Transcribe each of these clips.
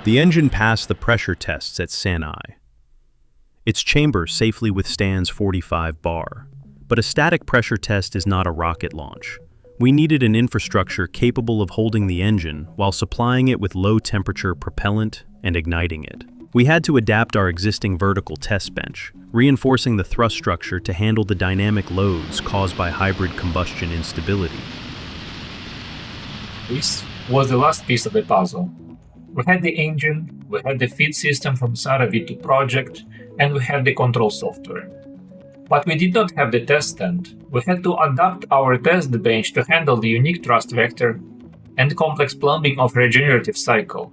The engine passed the pressure tests at Sanai. Its chamber safely withstands 45 bar. But a static pressure test is not a rocket launch. We needed an infrastructure capable of holding the engine while supplying it with low-temperature propellant and igniting it. We had to adapt our existing vertical test bench, reinforcing the thrust structure to handle the dynamic loads caused by hybrid combustion instability. This was the last piece of the puzzle. We had the engine, we had the feed system from Sara V2 project, and we had the control software. But we did not have the test stand. We had to adapt our test bench to handle the unique thrust vector and complex plumbing of regenerative cycle.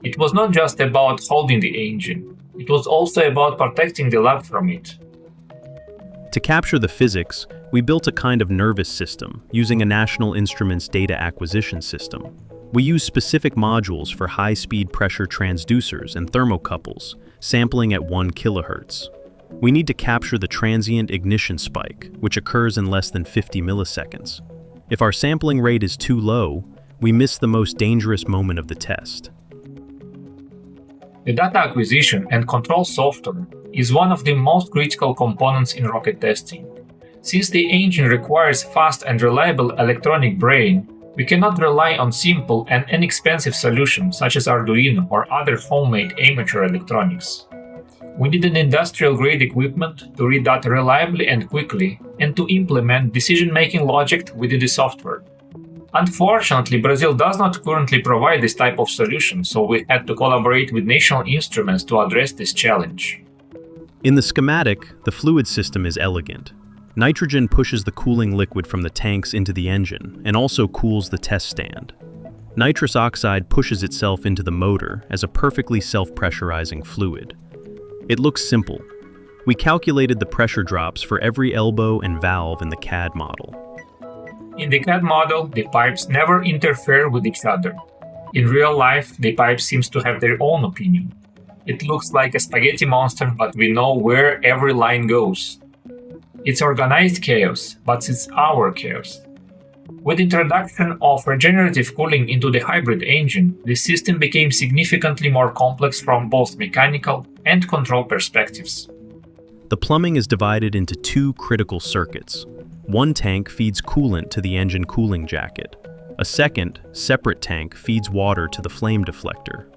It was not just about holding the engine, it was also about protecting the lab from it. To capture the physics, we built a kind of nervous system using a National Instruments data acquisition system. We used specific modules for high-speed pressure transducers and thermocouples, sampling at 1 kHz. We need to capture the transient ignition spike, which occurs in less than 50 milliseconds. If our sampling rate is too low, we miss the most dangerous moment of the test. The data acquisition and control software is one of the most critical components in rocket testing. Since the engine requires fast and reliable electronic brain, we cannot rely on simple and inexpensive solutions such as Arduino or other homemade amateur electronics. We need an industrial-grade equipment to read data reliably and quickly, and to implement decision-making logic within the software. Unfortunately, Brazil does not currently provide this type of solution, so we had to collaborate with National Instruments to address this challenge. In the schematic, the fluid system is elegant. Nitrogen pushes the cooling liquid from the tanks into the engine and also cools the test stand. Nitrous oxide pushes itself into the motor as a perfectly self-pressurizing fluid. It looks simple. We calculated the pressure drops for every elbow and valve in the CAD model. In the CAD model, the pipes never interfere with each other. In real life, the pipe seems to have their own opinion. It looks like a spaghetti monster, but we know where every line goes. It's organized chaos, but it's our chaos. With the introduction of regenerative cooling into the hybrid engine, the system became significantly more complex from both mechanical and control perspectives. The plumbing is divided into two critical circuits. One tank feeds coolant to the engine cooling jacket. A second, separate tank feeds water to the flame deflector.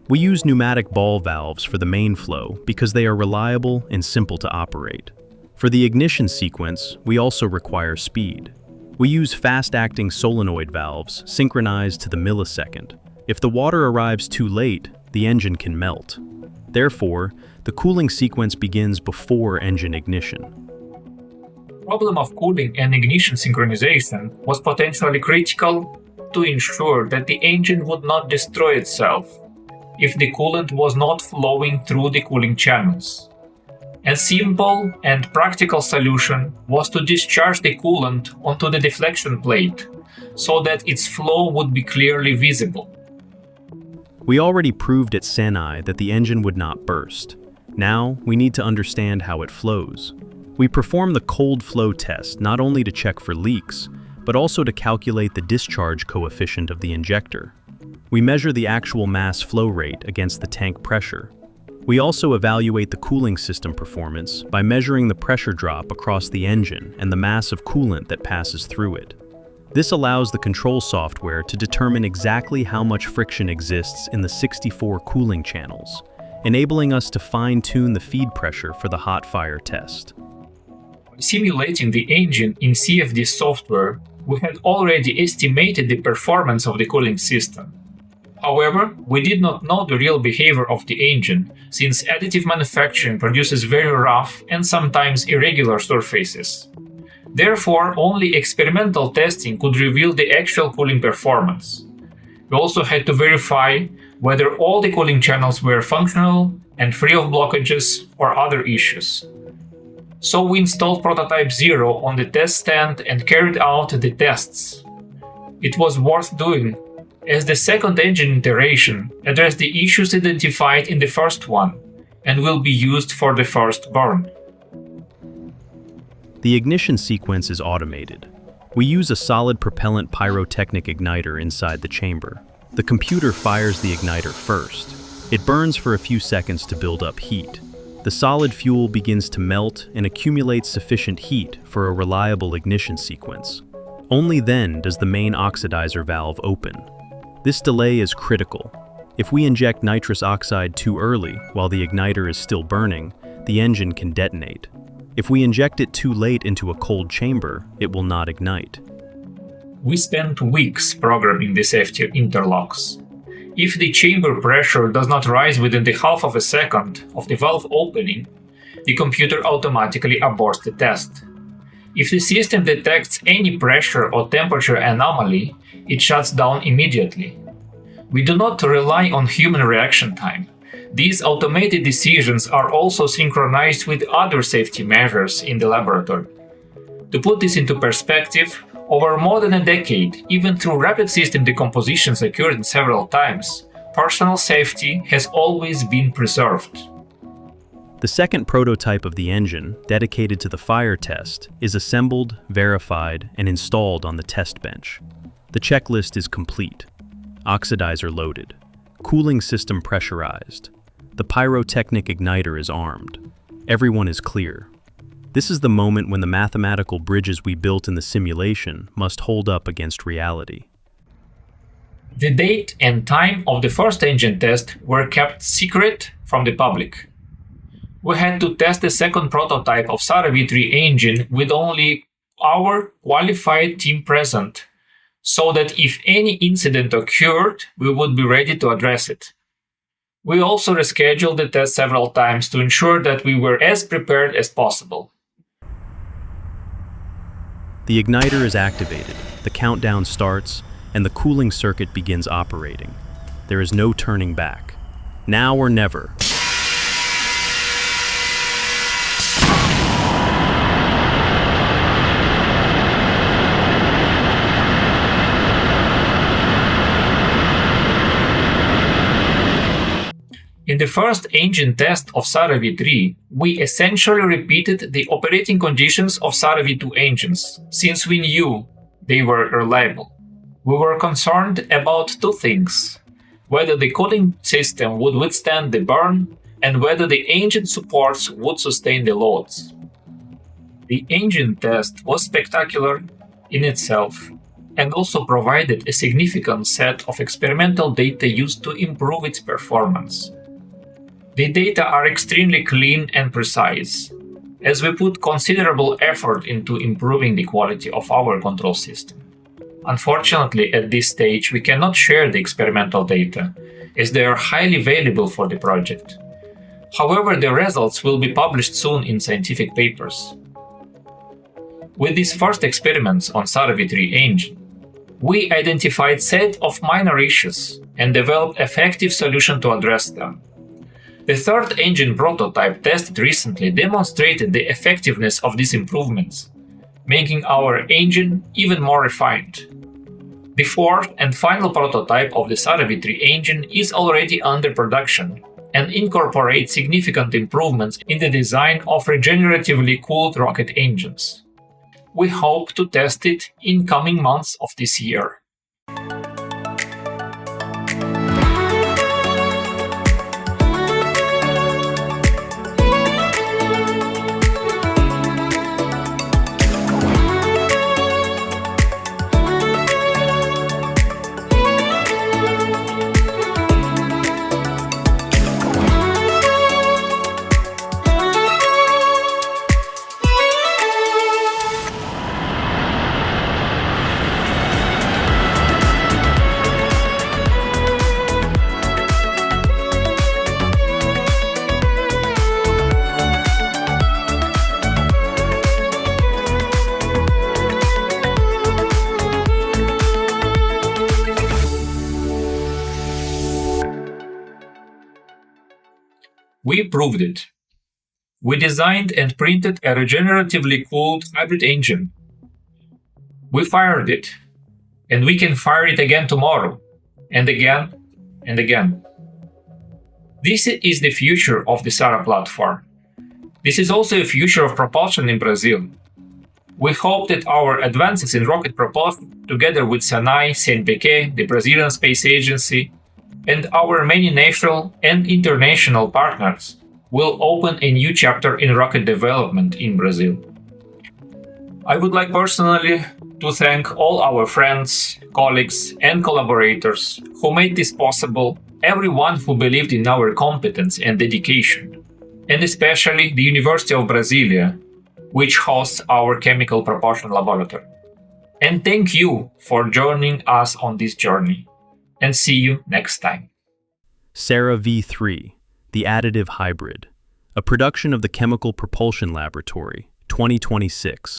We use pneumatic ball valves for the main flow because they are reliable and simple to operate. For the ignition sequence, we also require speed. We use fast-acting solenoid valves synchronized to the millisecond. If the water arrives too late, the engine can melt. Therefore, the cooling sequence begins before engine ignition. The problem of cooling and ignition synchronization was potentially critical to ensure that the engine would not destroy itself if the coolant was not flowing through the cooling channels. A simple and practical solution was to discharge the coolant onto the deflection plate so that its flow would be clearly visible. We already proved at Sanai that the engine would not burst. Now, we need to understand how it flows. We perform the cold flow test not only to check for leaks, but also to calculate the discharge coefficient of the injector. We measure the actual mass flow rate against the tank pressure. We also evaluate the cooling system performance by measuring the pressure drop across the engine and the mass of coolant that passes through it. This allows the control software to determine exactly how much friction exists in the 64 cooling channels, enabling us to fine-tune the feed pressure for the hot fire test. Simulating the engine in CFD software, we had already estimated the performance of the cooling system. However, we did not know the real behavior of the engine, since additive manufacturing produces very rough and sometimes irregular surfaces. Therefore, only experimental testing could reveal the actual cooling performance. We also had to verify whether all the cooling channels were functional and free of blockages or other issues. So we installed Prototype 0 on the test stand and carried out the tests. It was worth doing, as the second engine iteration addressed the issues identified in the first one and will be used for the first burn. The ignition sequence is automated. We use a solid propellant pyrotechnic igniter inside the chamber. The computer fires the igniter first. It burns for a few seconds to build up heat. The solid fuel begins to melt and accumulates sufficient heat for a reliable ignition sequence. Only then does the main oxidizer valve open. This delay is critical. If we inject nitrous oxide too early while the igniter is still burning, the engine can detonate. If we inject it too late into a cold chamber, it will not ignite. We spent weeks programming the safety interlocks. If the chamber pressure does not rise within the half of a second of the valve opening, the computer automatically aborts the test. If the system detects any pressure or temperature anomaly, it shuts down immediately. We do not rely on human reaction time. These automated decisions are also synchronized with other safety measures in the laboratory. To put this into perspective, over more than a decade, even though rapid system decompositions occurred several times, personal safety has always been preserved. The second prototype of the engine, dedicated to the fire test, is assembled, verified, and installed on the test bench. The checklist is complete. Oxidizer loaded. Cooling system pressurized. The pyrotechnic igniter is armed. Everyone is clear. This is the moment when the mathematical bridges we built in the simulation must hold up against reality. The date and time of the first engine test were kept secret from the public. We had to test the second prototype of SARA V3 engine with only our qualified team present, so that if any incident occurred, we would be ready to address it. We also rescheduled the test several times to ensure that we were as prepared as possible. The igniter is activated, the countdown starts, and the cooling circuit begins operating. There is no turning back. Now or never. In the first engine test of SARA V3, we essentially repeated the operating conditions of SARA V2 engines, since we knew they were reliable. We were concerned about two things: whether the cooling system would withstand the burn, and whether the engine supports would sustain the loads. The engine test was spectacular in itself, and also provided a significant set of experimental data used to improve its performance. The data are extremely clean and precise, as we put considerable effort into improving the quality of our control system. Unfortunately, at this stage, we cannot share the experimental data, as they are highly valuable for the project. However, the results will be published soon in scientific papers. With these first experiments on SARA V3 engine, we identified a set of minor issues and developed effective solutions to address them. The third engine prototype tested recently demonstrated the effectiveness of these improvements, making our engine even more refined. The fourth and final prototype of the SARA V3 engine is already under production and incorporates significant improvements in the design of regeneratively cooled rocket engines. We hope to test it in coming months of this year. We proved it. We designed and printed a regeneratively cooled hybrid engine. We fired it, and we can fire it again tomorrow, and again, and again. This is the future of the SARA platform. This is also the future of propulsion in Brazil. We hope that our advances in rocket propulsion, together with SENAI, CNPq, the Brazilian Space Agency, and our many national and international partners will open a new chapter in rocket development in Brazil. I would like personally to thank all our friends, colleagues, and collaborators who made this possible, everyone who believed in our competence and dedication, and especially the University of Brasilia, which hosts our chemical propulsion laboratory. And thank you for joining us on this journey. And see you next time. Sarah V3, the Additive Hybrid, a production of the Chemical Propulsion Laboratory, 2026.